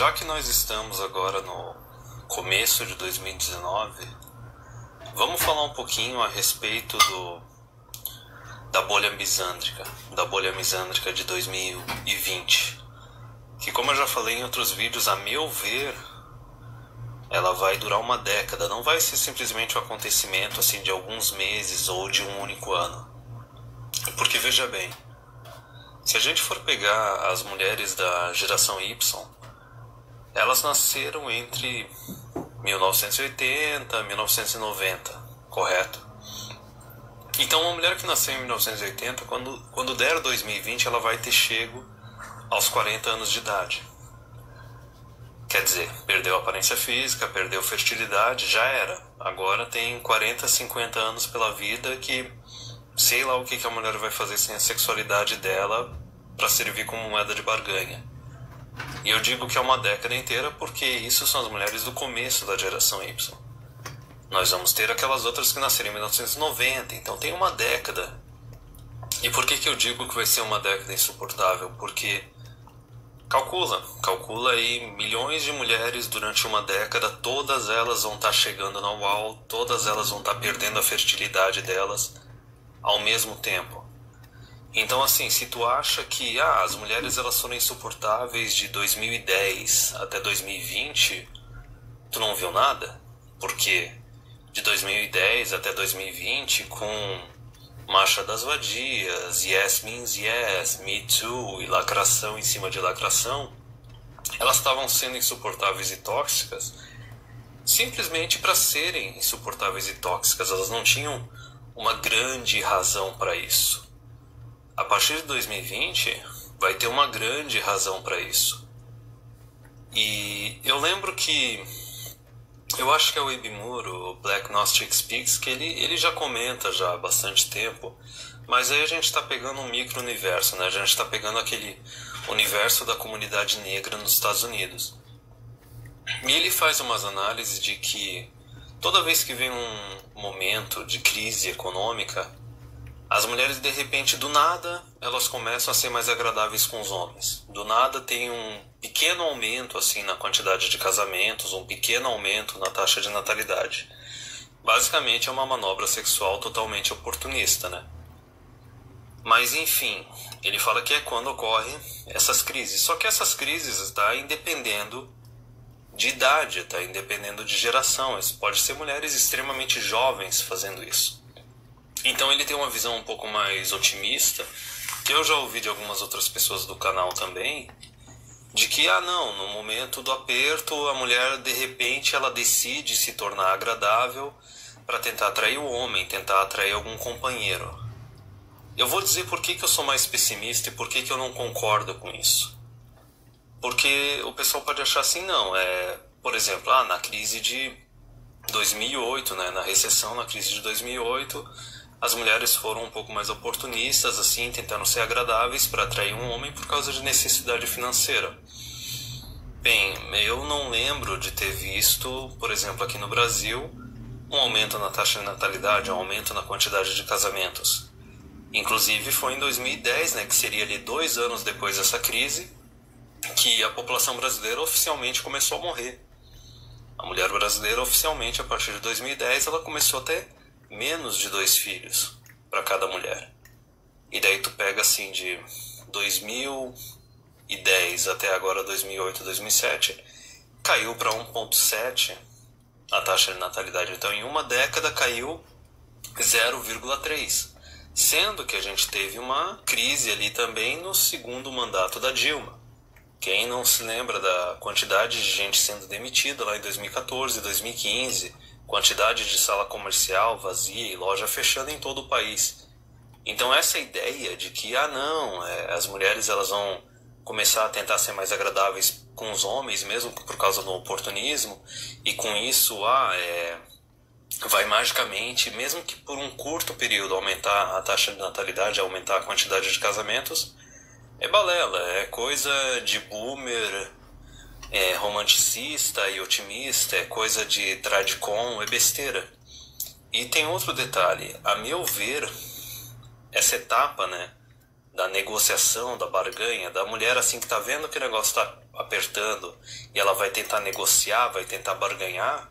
Já que nós estamos agora no começo de 2019, vamos falar um pouquinho a respeito da bolha misândrica de 2020, que, como eu já falei em outros vídeos, a meu ver, ela vai durar uma década, não vai ser simplesmente um acontecimento assim de alguns meses ou de um único ano. Porque veja bem, se a gente for pegar as mulheres da geração Y, elas nasceram entre 1980 e 1990, correto? Então uma mulher que nasceu em 1980, quando der 2020, ela vai ter chego aos 40 anos de idade. Quer dizer, perdeu a aparência física, perdeu fertilidade, já era. Agora tem 40, 50 anos pela vida que sei lá o que a mulher vai fazer sem a sexualidade dela para servir como moeda de barganha. E eu digo que é uma década inteira porque isso são as mulheres do começo da geração Y. Nós vamos ter aquelas outras que nasceram em 1990, então tem uma década. E por que eu digo que vai ser uma década insuportável? Porque calcula aí milhões de mulheres durante uma década, todas elas vão estar chegando no uau, todas elas vão estar perdendo a fertilidade delas ao mesmo tempo. Então assim, se tu acha que as mulheres elas foram insuportáveis de 2010 até 2020, tu não viu nada? Porque de 2010 até 2020, com Marcha das Vadias, Yes Means Yes, Me Too e lacração em cima de lacração, elas estavam sendo insuportáveis e tóxicas simplesmente para serem insuportáveis e tóxicas. Elas não tinham uma grande razão para isso. A partir de 2020 vai ter uma grande razão para isso. E eu lembro que eu acho que é o Abe Moore, o Black Gnostic Speaks, que ele já comenta já há bastante tempo, mas aí a gente está pegando um micro-universo, né? A gente está pegando aquele universo da comunidade negra nos Estados Unidos. E ele faz umas análises de que toda vez que vem um momento de crise econômica, as mulheres, de repente, do nada, elas começam a ser mais agradáveis com os homens. Do nada tem um pequeno aumento assim na quantidade de casamentos, um pequeno aumento na taxa de natalidade. Basicamente é uma manobra sexual totalmente oportunista, né? Mas enfim, ele fala que é quando ocorrem essas crises. Só que essas crises estão independendo de idade, está independendo de geração. Pode ser mulheres extremamente jovens fazendo isso. Então ele tem uma visão um pouco mais otimista, que eu já ouvi de algumas outras pessoas do canal também, de que, não, no momento do aperto, a mulher, de repente, ela decide se tornar agradável para tentar atrair o homem, tentar atrair algum companheiro. Eu vou dizer por que eu sou mais pessimista e por que eu não concordo com isso. Porque o pessoal pode achar assim, não, por exemplo, na crise de 2008, né, na recessão, na crise de 2008, as mulheres foram um pouco mais oportunistas, assim, tentando ser agradáveis para atrair um homem por causa de necessidade financeira. Bem, eu não lembro de ter visto, por exemplo, aqui no Brasil, um aumento na taxa de natalidade, um aumento na quantidade de casamentos. Inclusive foi em 2010, né, que seria ali 2 anos depois dessa crise, que a população brasileira oficialmente começou a morrer. A mulher brasileira oficialmente, a partir de 2010, ela começou a ter menos de 2 filhos para cada mulher. E daí tu pega assim de 2010 até agora 2008, 2007, caiu para 1,7 a taxa de natalidade. Então em uma década caiu 0,3, sendo que a gente teve uma crise ali também no segundo mandato da Dilma. Quem não se lembra da quantidade de gente sendo demitida lá em 2014, 2015, quantidade de sala comercial vazia e loja fechando em todo o país. Então essa ideia de que, as mulheres elas vão começar a tentar ser mais agradáveis com os homens, mesmo por causa do oportunismo, e com isso, vai magicamente, mesmo que por um curto período, aumentar a taxa de natalidade, aumentar a quantidade de casamentos, é balela, é coisa de boomer, romanticista e otimista, é coisa de tradicon, é besteira. E tem outro detalhe, a meu ver, essa etapa, né, da negociação, da barganha, da mulher assim que tá vendo que o negócio tá apertando e ela vai tentar negociar, vai tentar barganhar,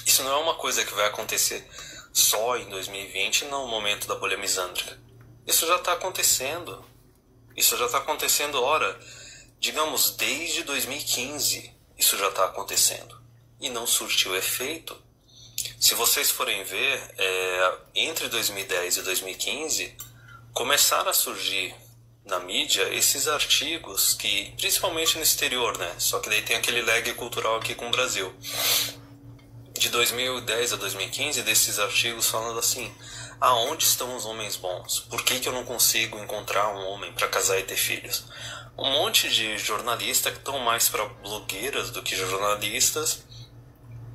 isso não é uma coisa que vai acontecer só em 2020, no momento da bolha misândrica. Isso já está acontecendo. Isso já está acontecendo, ora, digamos, desde 2015, isso já está acontecendo. E não surtiu efeito. Se vocês forem ver, entre 2010 e 2015, começaram a surgir na mídia esses artigos que, principalmente no exterior, né? Só que daí tem aquele lag cultural aqui com o Brasil. De 2010 a 2015, desses artigos falando assim: aonde estão os homens bons? Por que eu não consigo encontrar um homem para casar e ter filhos? Um monte de jornalistas que estão mais para blogueiras do que jornalistas,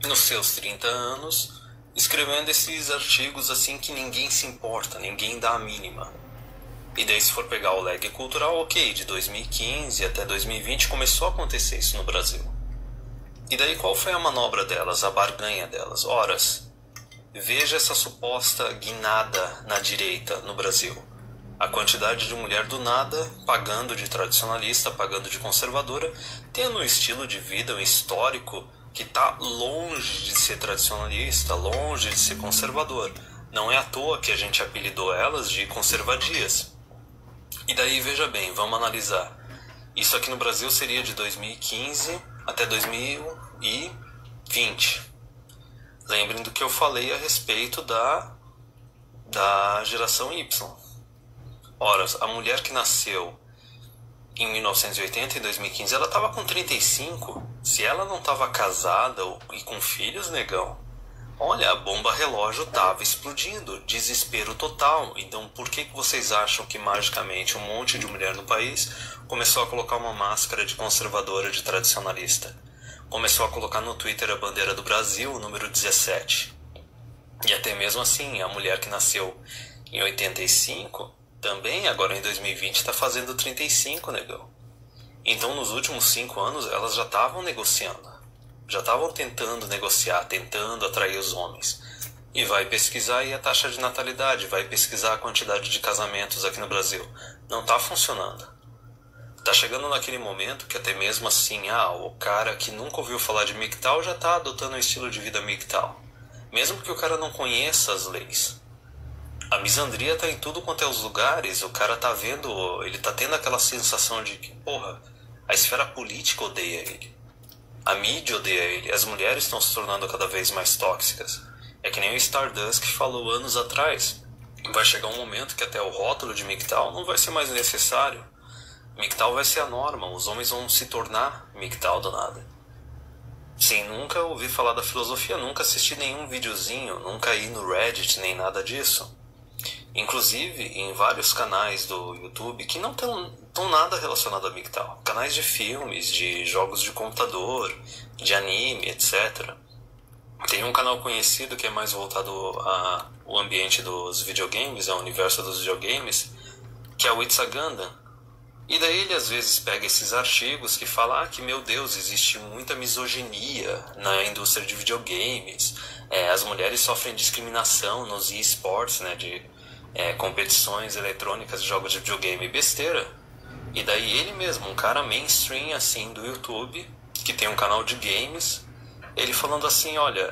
nos seus 30 anos, escrevendo esses artigos assim que ninguém se importa, ninguém dá a mínima. E daí, se for pegar o lag cultural, ok, de 2015 até 2020 começou a acontecer isso no Brasil. E daí qual foi a manobra delas, a barganha delas? Horas. Veja essa suposta guinada na direita no Brasil. A quantidade de mulher do nada, pagando de tradicionalista, pagando de conservadora, tendo um estilo de vida, um histórico que está longe de ser tradicionalista, longe de ser conservador. Não é à toa que a gente apelidou elas de conservadias. E daí, veja bem, vamos analisar. Isso aqui no Brasil seria de 2015 até 2020. Lembrem do que eu falei a respeito da geração Y. Ora, a mulher que nasceu em 1980 e 2015, ela estava com 35. Se ela não estava casada e com filhos, negão, olha, a bomba relógio estava explodindo, desespero total. Então por que vocês acham que magicamente um monte de mulher no país começou a colocar uma máscara de conservadora, de tradicionalista? Começou a colocar no Twitter a bandeira do Brasil, o número 17. E até mesmo assim, a mulher que nasceu em 85, também agora em 2020 está fazendo 35, negão. Então nos últimos 5 anos elas já estavam negociando. Já estavam tentando negociar, tentando atrair os homens. E vai pesquisar aí a taxa de natalidade, vai pesquisar a quantidade de casamentos aqui no Brasil. Não está funcionando. Está chegando naquele momento que até mesmo assim, o cara que nunca ouviu falar de MGTOW já está adotando um estilo de vida MGTOW. Mesmo que o cara não conheça as leis. A misandria está em tudo quanto é os lugares, o cara tá vendo, ele tá tendo aquela sensação de que, porra, a esfera política odeia ele. A mídia odeia ele, as mulheres estão se tornando cada vez mais tóxicas. É que nem o Stardust que falou anos atrás. Vai chegar um momento que até o rótulo de MGTOW não vai ser mais necessário. MGTOW vai ser a norma, os homens vão se tornar MGTOW do nada. Sim, nunca ouvi falar da filosofia, nunca assisti nenhum videozinho, nunca ir no Reddit, nem nada disso. Inclusive, em vários canais do YouTube que não estão nada relacionado a MGTOW. Canais de filmes, de jogos de computador, de anime, etc. Tem um canal conhecido que é mais voltado ao ambiente dos videogames, ao universo dos videogames, que é o It's a Gundam. E daí ele às vezes pega esses artigos que falam que, meu Deus, existe muita misoginia na indústria de videogames. As mulheres sofrem discriminação nos eSports, né, de competições eletrônicas de jogos de videogame, besteira. E daí ele mesmo, um cara mainstream assim do YouTube, que tem um canal de games, ele falando assim, olha,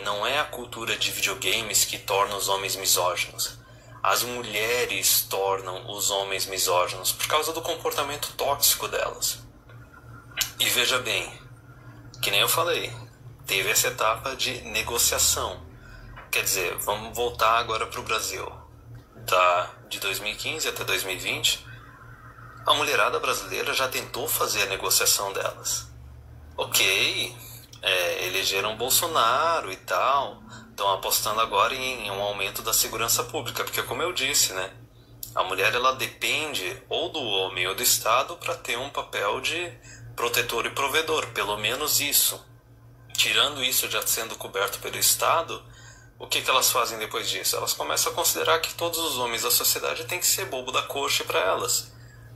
não é a cultura de videogames que torna os homens misóginos. As mulheres tornam os homens misóginos por causa do comportamento tóxico delas. E veja bem, que nem eu falei, teve essa etapa de negociação. Quer dizer, vamos voltar agora para o Brasil. De 2015 até 2020, a mulherada brasileira já tentou fazer a negociação delas. Ok, elegeram Bolsonaro e tal, estão apostando agora em um aumento da segurança pública, porque como eu disse, né, a mulher ela depende ou do homem ou do Estado para ter um papel de protetor e provedor, pelo menos isso. Tirando isso já sendo coberto pelo Estado, o que elas fazem depois disso? Elas começam a considerar que todos os homens da sociedade têm que ser bobo da corte para elas.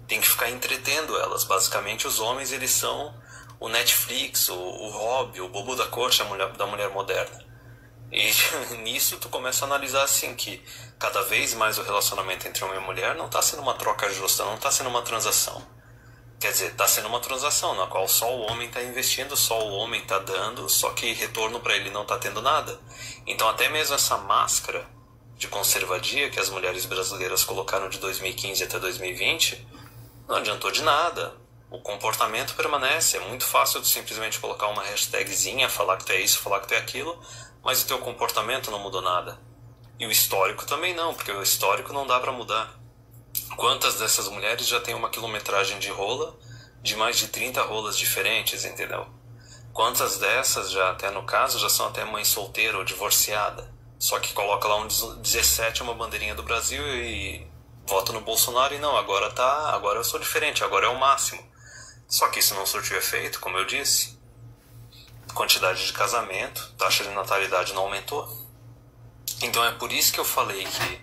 Tem que ficar entretendo elas. Basicamente os homens eles são o Netflix, o hobby, o bobo da corte da mulher moderna. E nisso tu começa a analisar assim que cada vez mais o relacionamento entre homem e mulher não está sendo uma troca justa, não está sendo uma transação. Quer dizer, está sendo uma transação na qual só o homem está investindo, só o homem está dando, só que retorno para ele não está tendo nada. Então até mesmo essa máscara de conservadia que as mulheres brasileiras colocaram de 2015 até 2020 não adiantou de nada. O comportamento permanece. É muito fácil de simplesmente colocar uma hashtagzinha, falar que tu é isso, falar que tu é aquilo, mas o teu comportamento não mudou nada. E o histórico também não, porque o histórico não dá para mudar. Quantas dessas mulheres já têm uma quilometragem de rola de mais de 30 rolas diferentes, entendeu? Quantas dessas já, até no caso, já são até mãe solteira ou divorciada, só que coloca lá um 17, uma bandeirinha do Brasil e vota no Bolsonaro e não, agora eu sou diferente, agora é o máximo. Só que isso não surtiu efeito, como eu disse. Quantidade de casamento, taxa de natalidade não aumentou. Então é por isso que eu falei que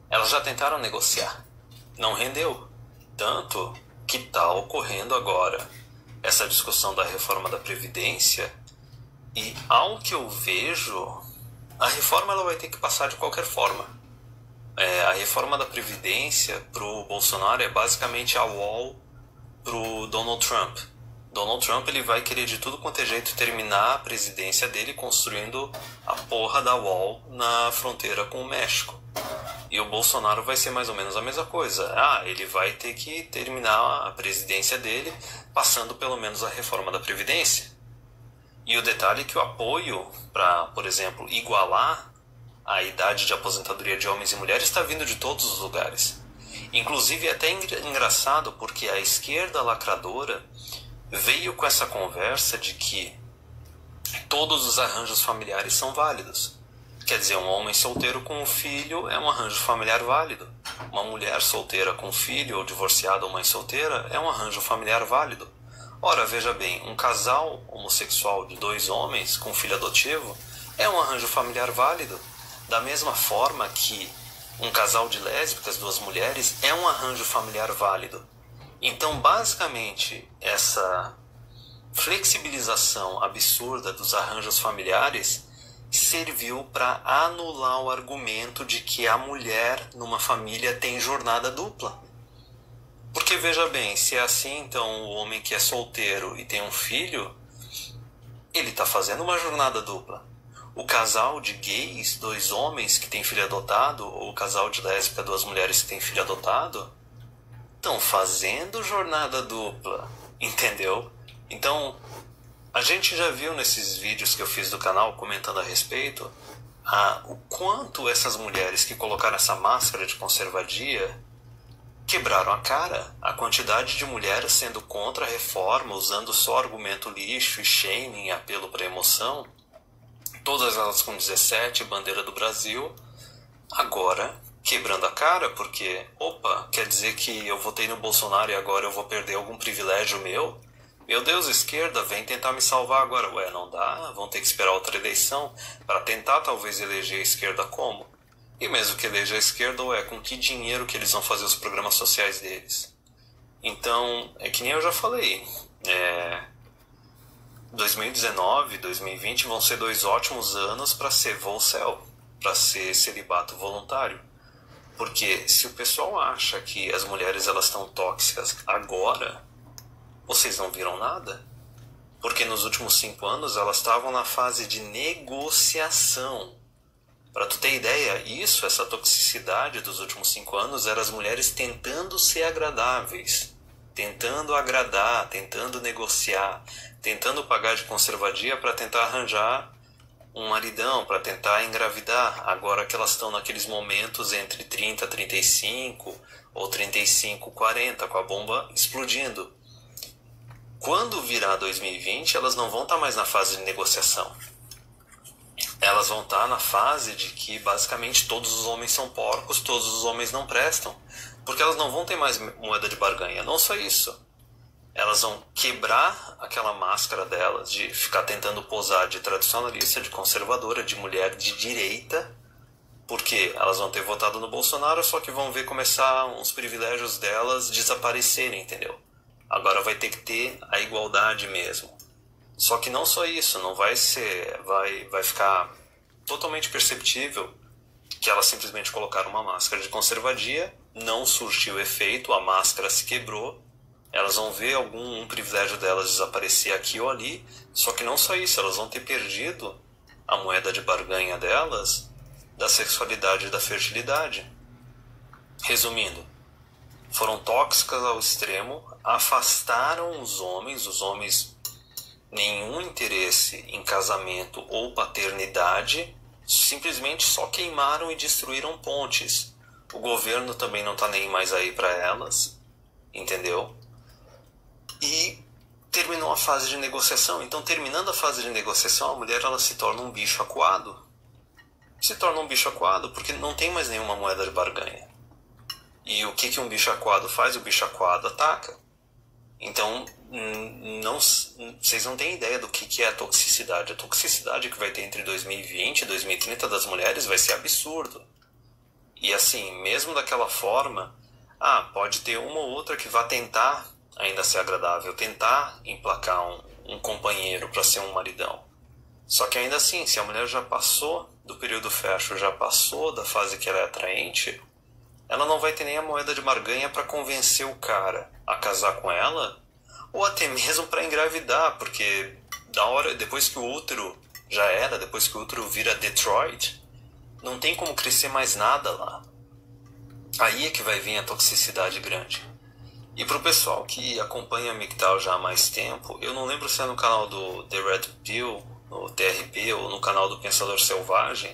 elas já tentaram negociar. Não rendeu. Tanto que está ocorrendo agora essa discussão da reforma da Previdência e, ao que eu vejo, a reforma ela vai ter que passar de qualquer forma. A reforma da Previdência para o Bolsonaro é basicamente a wall para o Donald Trump. Donald Trump ele vai querer de tudo quanto é jeito terminar a presidência dele construindo a porra da wall na fronteira com o México. E o Bolsonaro vai ser mais ou menos a mesma coisa. Ele vai ter que terminar a presidência dele passando pelo menos a reforma da Previdência. E o detalhe é que o apoio para, por exemplo, igualar a idade de aposentadoria de homens e mulheres está vindo de todos os lugares. Inclusive é até engraçado porque a esquerda lacradora veio com essa conversa de que todos os arranjos familiares são válidos. Quer dizer, um homem solteiro com um filho é um arranjo familiar válido. Uma mulher solteira com filho ou divorciada ou mãe solteira é um arranjo familiar válido. Ora, veja bem, um casal homossexual de 2 homens com filho adotivo é um arranjo familiar válido. Da mesma forma que um casal de lésbicas, 2 mulheres, é um arranjo familiar válido. Então, basicamente, essa flexibilização absurda dos arranjos familiares serviu para anular o argumento de que a mulher numa família tem jornada dupla. Porque veja bem, se é assim, então o homem que é solteiro e tem um filho, ele está fazendo uma jornada dupla. O casal de gays, 2 homens que tem filho adotado, ou o casal de lésbica, 2 mulheres que tem filho adotado, estão fazendo jornada dupla, entendeu? Então, a gente já viu nesses vídeos que eu fiz do canal comentando a respeito o quanto essas mulheres que colocaram essa máscara de conservadia quebraram a cara. A quantidade de mulheres sendo contra a reforma, usando só argumento lixo e shaming e apelo para emoção, todas elas com 17, bandeira do Brasil, agora quebrando a cara porque, quer dizer que eu votei no Bolsonaro e agora eu vou perder algum privilégio meu? Meu Deus, esquerda, vem tentar me salvar agora. Não dá, vão ter que esperar outra eleição para tentar talvez eleger a esquerda como? E mesmo que eleja a esquerda, com que dinheiro que eles vão fazer os programas sociais deles? Então, é que nem eu já falei, 2019, 2020 vão ser 2 ótimos anos para ser volcel, para ser celibato voluntário. Porque se o pessoal acha que as mulheres elas estão tóxicas agora, vocês não viram nada? Porque nos últimos 5 anos elas estavam na fase de negociação. Para tu ter ideia, essa toxicidade dos últimos 5 anos era as mulheres tentando ser agradáveis, tentando agradar, tentando negociar, tentando pagar de conservadia para tentar arranjar um maridão, para tentar engravidar. Agora que elas estão naqueles momentos entre 30 e 35 ou 35 e 40, com a bomba explodindo. Quando virar 2020, elas não vão estar mais na fase de negociação. Elas vão estar na fase de que basicamente todos os homens são porcos, todos os homens não prestam. Porque elas não vão ter mais moeda de barganha. Não só isso. Elas vão quebrar aquela máscara delas de ficar tentando posar de tradicionalista, de conservadora, de mulher de direita. Porque elas vão ter votado no Bolsonaro, só que vão ver começar uns privilégios delas desaparecerem, entendeu? Agora vai ter que ter a igualdade mesmo. Só que não só isso, não vai ser, vai ficar totalmente perceptível que elas simplesmente colocaram uma máscara de conservadia, não surtiu efeito, a máscara se quebrou Elas vão ver um privilégio delas desaparecer aqui ou ali, só que não só isso, elas vão ter perdido a moeda de barganha delas da sexualidade e da fertilidade. Resumindo, foram tóxicas ao extremo, afastaram os homens nenhum interesse em casamento ou paternidade, simplesmente só queimaram e destruíram pontes. O governo também não tá nem mais aí para elas, entendeu? E terminou a fase de negociação. Então, terminando a fase de negociação, a mulher ela se torna um bicho acuado. Se torna um bicho acuado porque não tem mais nenhuma moeda de barganha. E o que um bicho acuado faz? O bicho acuado ataca. Então, vocês não têm ideia do que é a toxicidade. A toxicidade que vai ter entre 2020 e 2030 das mulheres vai ser absurdo. E assim, mesmo daquela forma, pode ter uma ou outra que vá tentar ainda ser agradável, tentar emplacar um companheiro para ser um maridão. Só que ainda assim, se a mulher já passou do período fértil, já passou da fase que ela é atraente, ela não vai ter nem a moeda de barganha para convencer o cara a casar com ela, ou até mesmo para engravidar, porque depois que o útero já era, depois que o útero vira Detroit, não tem como crescer mais nada lá. Aí é que vai vir a toxicidade grande. E pro pessoal que acompanha a MGTOW já há mais tempo, eu não lembro se é no canal do The Red Pill, no TRP, ou no canal do Pensador Selvagem,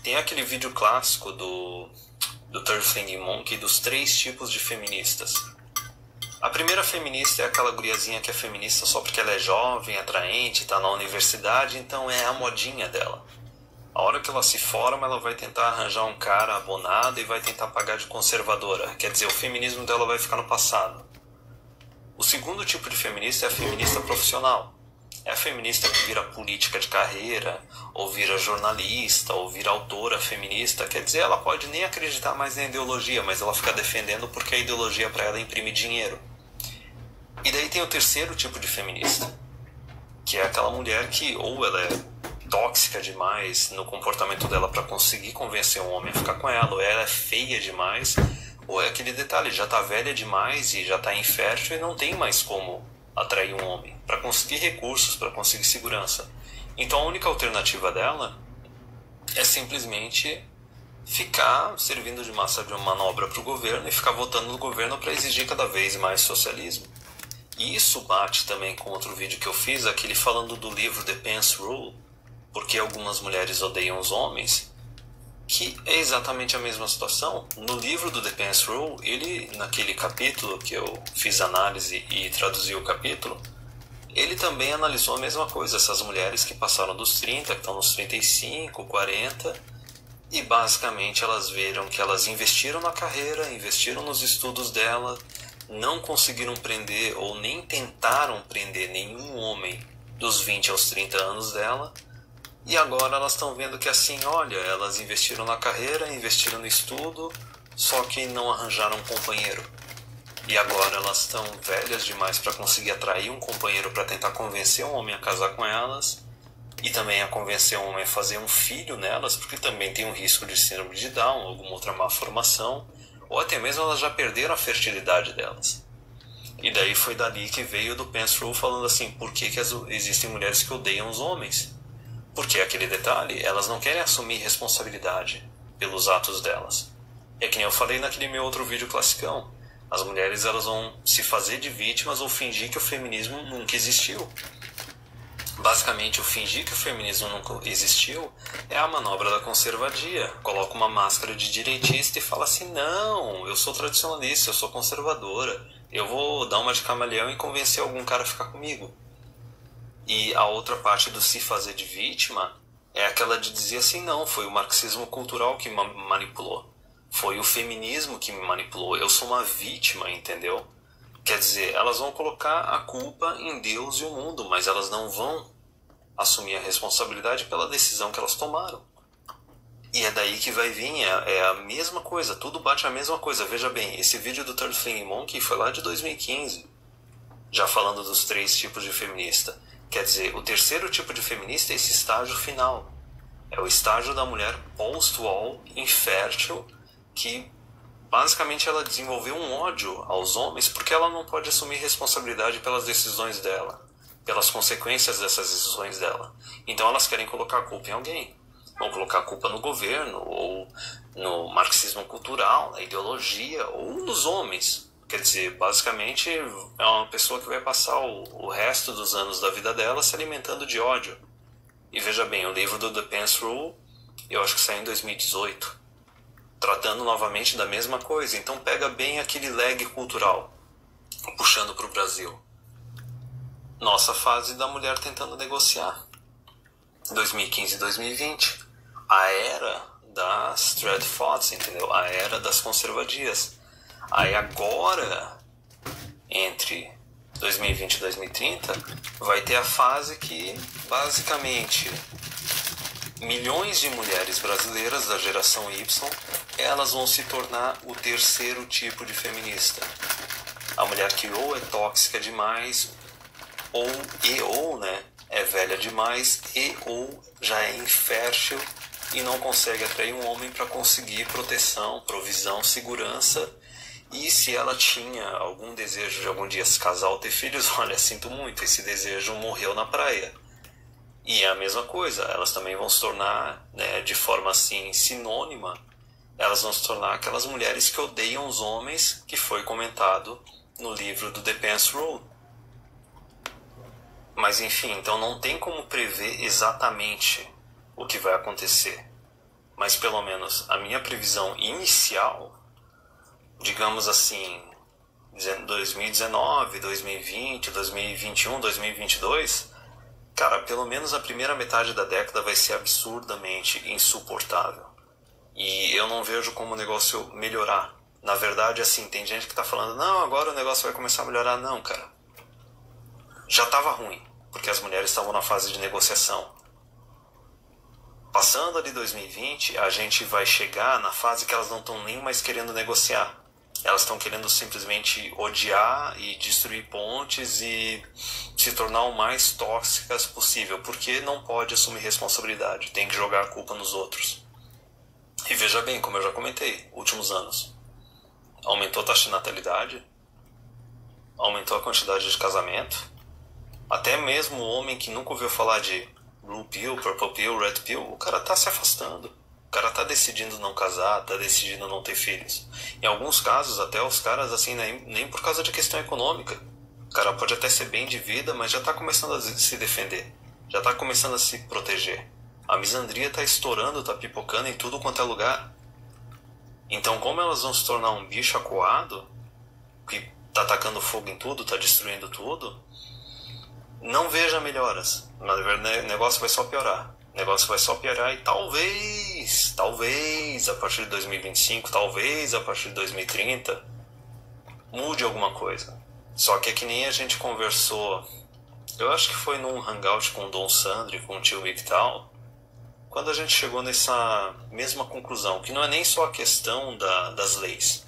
tem aquele vídeo clássico do Third Flying Monkey dos 3 tipos de feministas. A primeira feminista é aquela guriazinha que é feminista só porque ela é jovem, atraente, tá na universidade, então é a modinha dela. A hora que ela se forma, ela vai tentar arranjar um cara abonado e vai tentar pagar de conservadora. Quer dizer, o feminismo dela vai ficar no passado. O segundo tipo de feminista é a feminista profissional. É a feminista que vira política de carreira, ou vira jornalista, ou vira autora feminista. Quer dizer, ela pode nem acreditar mais na ideologia, mas ela fica defendendo porque a ideologia para ela imprime dinheiro. E daí tem o terceiro tipo de feminista, que é aquela mulher que ou ela é tóxica demais no comportamento dela para conseguir convencer um homem a ficar com ela, ou ela é feia demais, ou é aquele detalhe, já tá velha demais e já tá infértil e não tem mais como atrair um homem, para conseguir recursos, para conseguir segurança. Então a única alternativa dela é simplesmente ficar servindo de massa de manobra para o governo e ficar votando no governo para exigir cada vez mais socialismo. E isso bate também com outro vídeo que eu fiz, aquele falando do livro The Pence Rule, porque algumas mulheres odeiam os homens, que é exatamente a mesma situação. No livro do The Pence Rule, ele, naquele capítulo que eu fiz análise e traduzi o capítulo, ele também analisou a mesma coisa, essas mulheres que passaram dos 30, que estão nos 35, 40, e basicamente elas viram que elas investiram na carreira, investiram nos estudos dela, não conseguiram prender ou nem tentaram prender nenhum homem dos 20 aos 30 anos dela, e agora elas estão vendo que assim, olha, elas investiram na carreira, investiram no estudo, só que não arranjaram um companheiro. E agora elas estão velhas demais para conseguir atrair um companheiro para tentar convencer um homem a casar com elas, e também a convencer um homem a fazer um filho nelas, porque também tem um risco de síndrome de Down, alguma outra má formação, ou até mesmo elas já perderam a fertilidade delas. E daí foi dali que veio do Pence Rule falando assim, por que existem mulheres que odeiam os homens? Porque aquele detalhe, elas não querem assumir responsabilidade pelos atos delas. É que nem eu falei naquele meu outro vídeo classicão. As mulheres elas vão se fazer de vítimas ou fingir que o feminismo nunca existiu. Basicamente, o fingir que o feminismo nunca existiu é a manobra da conservadia. Coloca uma máscara de direitista e fala assim, não, eu sou tradicionalista, eu sou conservadora, eu vou dar uma de camaleão e convencer algum cara a ficar comigo. E a outra parte do se fazer de vítima é aquela de dizer assim, não, foi o marxismo cultural que me manipulou. Foi o feminismo que me manipulou. Eu sou uma vítima, entendeu? Quer dizer, elas vão colocar a culpa em Deus e o mundo, mas elas não vão assumir a responsabilidade pela decisão que elas tomaram. E é daí que vai vir, é a mesma coisa, tudo bate a mesma coisa. Veja bem, esse vídeo do Third Flying Monkey foi lá de 2015, já falando dos 3 tipos de feminista. Quer dizer, o terceiro tipo de feminista é esse estágio final. É o estágio da mulher post-wall, infértil, que basicamente ela desenvolveu um ódio aos homens porque ela não pode assumir responsabilidade pelas decisões dela, pelas consequências dessas decisões dela. Então elas querem colocar a culpa em alguém. Vão colocar a culpa no governo, ou no marxismo cultural, na ideologia, ou nos homens. Quer dizer, basicamente é uma pessoa que vai passar o resto dos anos da vida dela se alimentando de ódio. E veja bem, o livro do The Pence Rule, eu acho que saiu em 2018, tratando novamente da mesma coisa. Então pega bem aquele lag cultural, puxando para o Brasil. Nossa fase da mulher tentando negociar. 2015 e 2020. A era das Thread Thoughts, entendeu? A era das conservadias. Aí agora, entre 2020 e 2030, vai ter a fase que, basicamente, milhões de mulheres brasileiras da geração Y, elas vão se tornar o terceiro tipo de feminista. A mulher que ou é tóxica demais, ou né, é velha demais, ou já é infértil e não consegue atrair um homem para conseguir proteção, provisão, segurança. E se ela tinha algum desejo de algum dia se casar ou ter filhos, olha, sinto muito, esse desejo morreu na praia. E é a mesma coisa, elas também vão se tornar, né, de forma assim sinônima, elas vão se tornar aquelas mulheres que odeiam os homens, que foi comentado no livro do The Pence Rule. Mas enfim, então não tem como prever exatamente o que vai acontecer. Mas pelo menos a minha previsão inicial, digamos assim, 2019, 2020, 2021, 2022, cara, pelo menos a primeira metade da década vai ser absurdamente insuportável. E eu não vejo como o negócio melhorar. Na verdade, assim, tem gente que tá falando, não, agora o negócio vai começar a melhorar. Não, cara. Já tava ruim, porque as mulheres estavam na fase de negociação. Passando ali 2020, a gente vai chegar na fase que elas não estão nem mais querendo negociar. Elas estão querendo simplesmente odiar e destruir pontes e se tornar o mais tóxicas possível, porque não pode assumir responsabilidade, tem que jogar a culpa nos outros. E veja bem, como eu já comentei, últimos anos, aumentou a taxa de natalidade, aumentou a quantidade de casamento, até mesmo o homem que nunca ouviu falar de Blue Pill, Purple Pill, Red Pill, o cara tá se afastando. O cara tá decidindo não casar, tá decidindo não ter filhos. Em alguns casos, até os caras, assim, nem por causa de questão econômica. O cara pode até ser bem de vida, mas já tá começando a se defender. Já tá começando a se proteger. A misandria tá estourando, tá pipocando em tudo quanto é lugar. Então, como elas vão se tornar um bicho acuado, que tá atacando fogo em tudo, tá destruindo tudo, não veja melhoras. Na verdade, o negócio vai só piorar. O negócio vai só piorar e talvez a partir de 2025, talvez a partir de 2030, mude alguma coisa. Só que é que nem a gente conversou, eu acho que foi num hangout com o Dom Sandri, com o tio Mictal, quando a gente chegou nessa mesma conclusão, que não é nem só a questão das leis.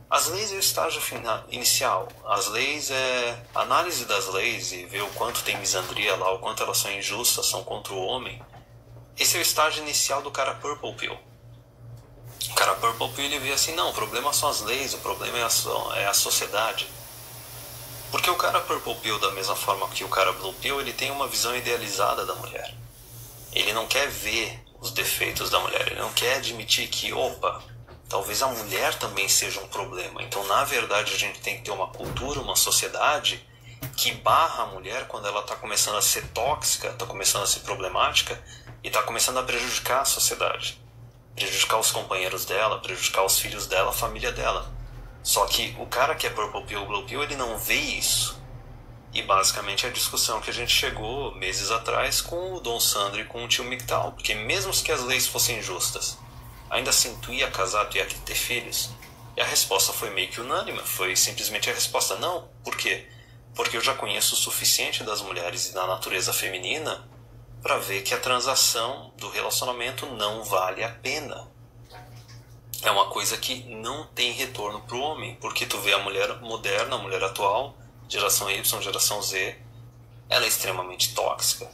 As leis é o estágio inicial. As leis é a análise das leis e ver o quanto tem misandria lá, o quanto elas são injustas, são contra o homem. Esse é o estágio inicial do cara Purple Pill. O cara Purple Pill, ele vê assim, não, o problema são as leis, o problema é a sociedade. Porque o cara Purple Pill, da mesma forma que o cara Blue Pill, ele tem uma visão idealizada da mulher. Ele não quer ver os defeitos da mulher, ele não quer admitir que, opa, talvez a mulher também seja um problema. Então, na verdade, a gente tem que ter uma cultura, uma sociedade que barra a mulher quando ela está começando a ser tóxica, está começando a ser problemática e está começando a prejudicar a sociedade. Prejudicar os companheiros dela, prejudicar os filhos dela, a família dela. Só que o cara que é Purple Pill, Blue Pill, ele não vê isso. E basicamente é a discussão que a gente chegou meses atrás com o Dom Sandro e com o tio Mictal. Porque mesmo que as leis fossem justas, ainda assim tu ia casar, tu ia ter filhos? E a resposta foi meio que unânime, foi simplesmente a resposta não. Por quê? Porque eu já conheço o suficiente das mulheres e da natureza feminina para ver que a transação do relacionamento não vale a pena. É uma coisa que não tem retorno pro homem, porque tu vê a mulher moderna, a mulher atual, geração Y, geração Z, ela é extremamente tóxica.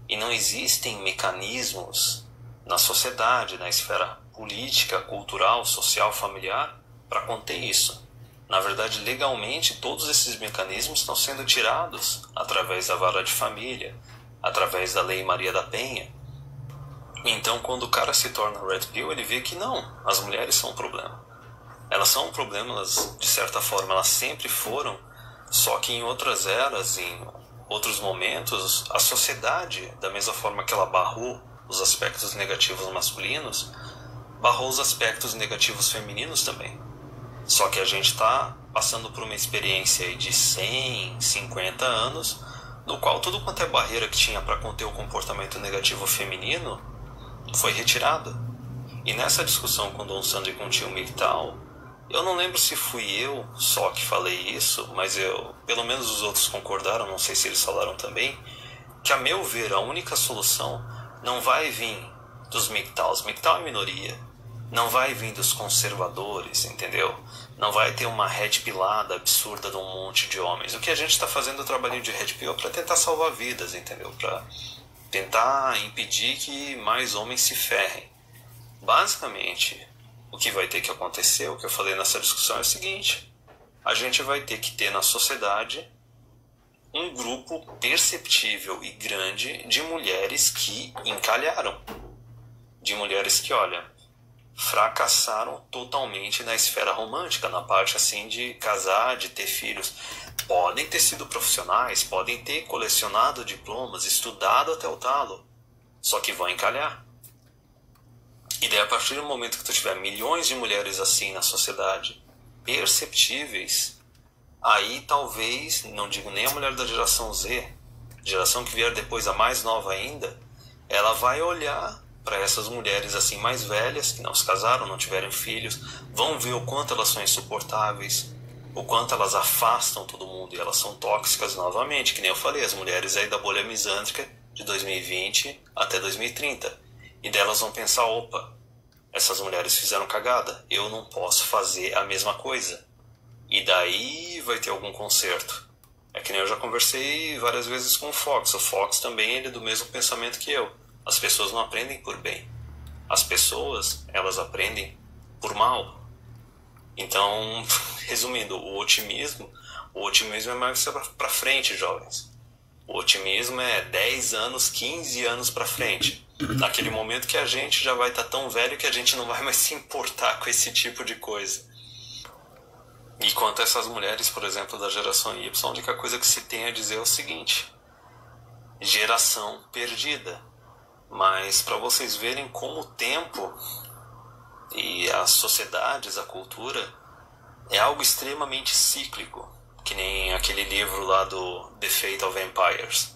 E não existem mecanismos na sociedade, na esfera política, cultural, social, familiar, para conter isso. Na verdade, legalmente, todos esses mecanismos estão sendo tirados através da vara de família, através da Lei Maria da Penha. Então, quando o cara se torna Red Pill, ele vê que não, as mulheres são um problema. Elas são um problema, elas, de certa forma, elas sempre foram, só que em outras eras, em outros momentos, a sociedade, da mesma forma que ela barrou os aspectos negativos masculinos, barrou os aspectos negativos femininos também. Só que a gente está passando por uma experiência aí de 100, 50 anos, no qual tudo quanto é barreira que tinha para conter o comportamento negativo feminino foi retirada. E nessa discussão com o Don Sandro e com o tio MGTOW, eu não lembro se fui eu só que falei isso, mas pelo menos os outros concordaram, não sei se eles falaram também, que a meu ver a única solução não vai vir dos MGTOWs, MGTOW é minoria, não vai vir dos conservadores, entendeu? Não vai ter uma red pilada absurda de um monte de homens. O que a gente está fazendo o trabalhinho de red pill é para tentar salvar vidas, entendeu? Para tentar impedir que mais homens se ferrem. Basicamente, o que vai ter que acontecer, o que eu falei nessa discussão é o seguinte: a gente vai ter que ter na sociedade um grupo perceptível e grande de mulheres que encalharam. De mulheres que, olha, fracassaram totalmente na esfera romântica, na parte assim de casar, de ter filhos. Podem ter sido profissionais, podem ter colecionado diplomas, estudado até o talo, só que vão encalhar. E daí, a partir do momento que tu tiver milhões de mulheres assim na sociedade, perceptíveis, aí talvez, não digo nem a mulher da geração Z, geração que vier depois, a mais nova ainda, ela vai olhar para essas mulheres assim mais velhas, que não se casaram, não tiveram filhos, vão ver o quanto elas são insuportáveis, o quanto elas afastam todo mundo, e elas são tóxicas novamente, que nem eu falei, as mulheres aí da bolha misântrica de 2020 até 2030. E delas vão pensar, opa, essas mulheres fizeram cagada, eu não posso fazer a mesma coisa. E daí vai ter algum conserto. É que nem eu já conversei várias vezes com o Fox. O Fox também ele é do mesmo pensamento que eu. As pessoas não aprendem por bem. As pessoas, elas aprendem por mal. Então, resumindo, o otimismo é mais para frente, jovens. O otimismo é 10 anos, 15 anos para frente. Naquele momento que a gente já vai estar tão velho que a gente não vai mais se importar com esse tipo de coisa. E quanto a essas mulheres, por exemplo, da geração Y, a única coisa que se tem a dizer é o seguinte: geração perdida. Mas para vocês verem como o tempo e as sociedades, a cultura, é algo extremamente cíclico, que nem aquele livro lá do The Fate of Empires.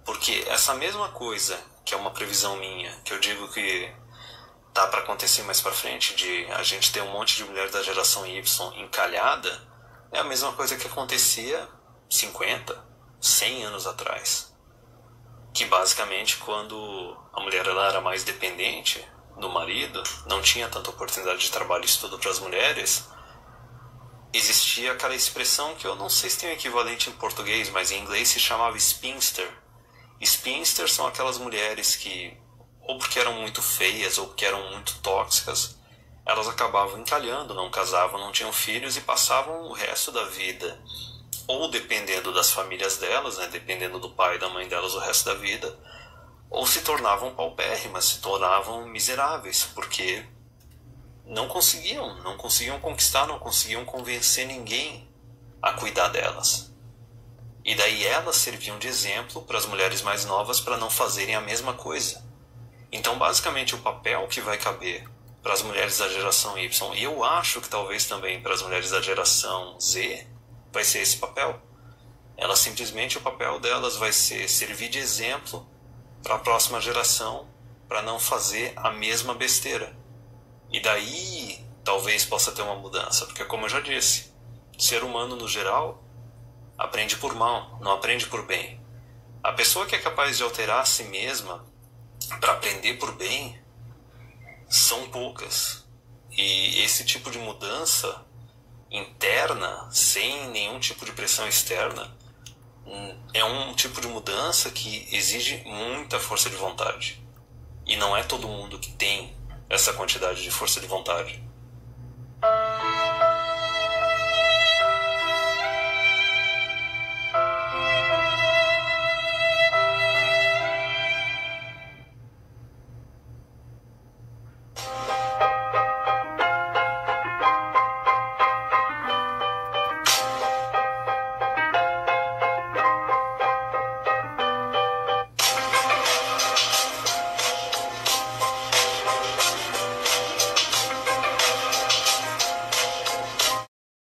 Porque essa mesma coisa, que é uma previsão minha, que eu digo que tá para acontecer mais para frente, de a gente ter um monte de mulher da geração Y encalhada, é a mesma coisa que acontecia 50, 100 anos atrás. Que basicamente quando a mulher ela era mais dependente do marido, não tinha tanta oportunidade de trabalho e estudo para as mulheres, existia aquela expressão que eu não sei se tem um equivalente em português, mas em inglês se chamava spinster. Spinsters são aquelas mulheres que, ou porque eram muito feias, ou porque eram muito tóxicas, elas acabavam encalhando, não casavam, não tinham filhos e passavam o resto da vida, ou dependendo das famílias delas, né, dependendo do pai e da mãe delas o resto da vida, ou se tornavam paupérrimas, se tornavam miseráveis, porque não conseguiam conquistar, não conseguiam convencer ninguém a cuidar delas. E daí elas serviam de exemplo para as mulheres mais novas para não fazerem a mesma coisa. Então, basicamente, o papel que vai caber para as mulheres da geração Y, e eu acho que talvez também para as mulheres da geração Z, vai ser esse papel. Elas simplesmente, o papel delas vai ser servir de exemplo para a próxima geração, para não fazer a mesma besteira. E daí, talvez possa ter uma mudança, porque como eu já disse, o ser humano no geral aprende por mal, não aprende por bem. A pessoa que é capaz de alterar a si mesma para aprender por bem são poucas. E esse tipo de mudança interna, sem nenhum tipo de pressão externa, é um tipo de mudança que exige muita força de vontade. E não é todo mundo que tem essa quantidade de força de vontade.